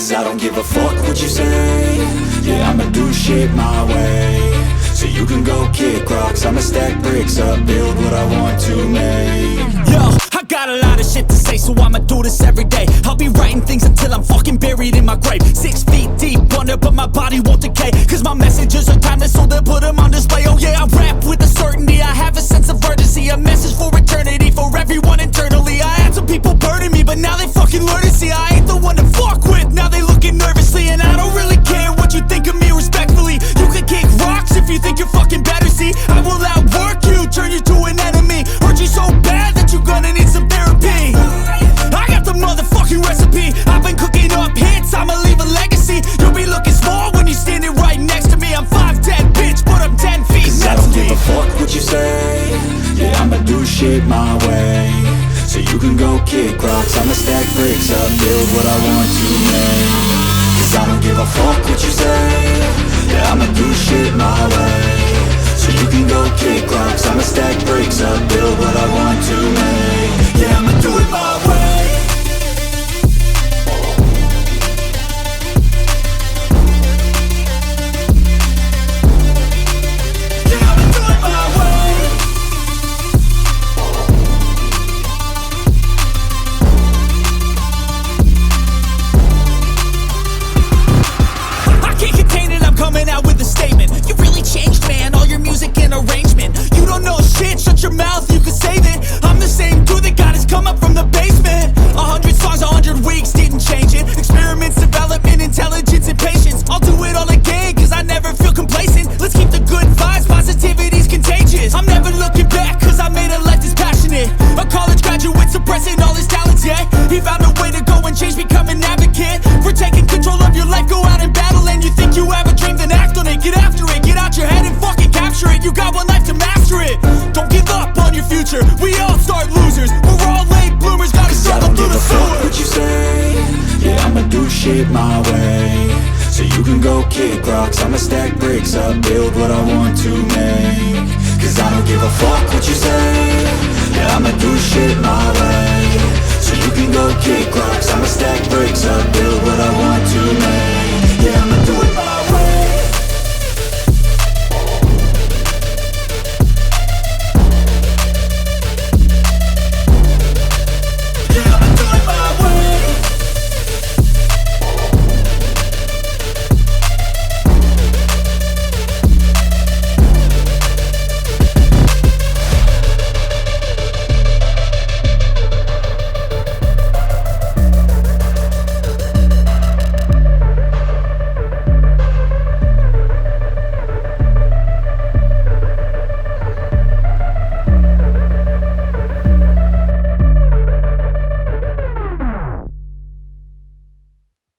Cause I don't give a fuck what you say. Yeah, I'ma do shit my way. So you can go kick rocks, I'ma stack bricks up, build what I want to make. Yo, I got a lot of shit to say, so I'ma do this every day. I'll be writing things until I'm fucking buried in my grave. 6 feet deep under, but my body won't decay. Cause my messages are timeless, so they'll put them on display. Oh yeah, I rap with a certainty, I have a sense of urgency. A message for eternity, for everyone internally. I had some people burning me, but now they fucking learn to see I ain't the one to fuck with, now they looking nervously. And I don't really care what you think of me respectfully. You can kick rocks if you think you're fucking better, see. I will outwork you, turn you to an enemy. Hurt you so bad that you're gonna need some therapy. I got the motherfucking recipe. I've been cooking up hits, I'ma leave a legacy. You'll be looking small when you're standing right next to me. I'm 5'10", bitch, but I'm 10 feet. Cause I don't give a fuck what you say. Yeah, I'ma do shit my way. So you can go kick rocks, I'ma stack bricks up, build what I want to make. Cause I don't give a fuck what you say. Yeah, I'ma do shit my way. So you can go kick rocks, I'ma stack bricks up, build what I want to make. Yeah, I'ma do it my way. Coming out with a statement. You really changed, man, all your music and arrangement. You don't know shit, shut your mouth, you can save it. I'm the same dude that got his come up from the basement. 100 songs, 100 weeks, didn't change it. Experiments, development, intelligence, and patience. I'll do it all again, cause I never feel complacent. Let's keep the good vibes, positivity's contagious. I'm never looking back, cause I made a life that's passionate. A college graduate suppressing all his talents, yeah. He found a way to go and change, become an advocate. For taking control of your life, go out and battle. And you think you have a dream, then act on it. Get after it, get out your head and fucking capture it. You got one life to master it. Don't give up on your future, we all start losers. We're all late bloomers, gotta struggle through the sewer. What you say? Yeah, I'ma do shit my way. So you can go kick rocks, I'ma stack bricks up, build what I want to make. Cause I don't give a fuck what you say. Yeah, I'ma do shit my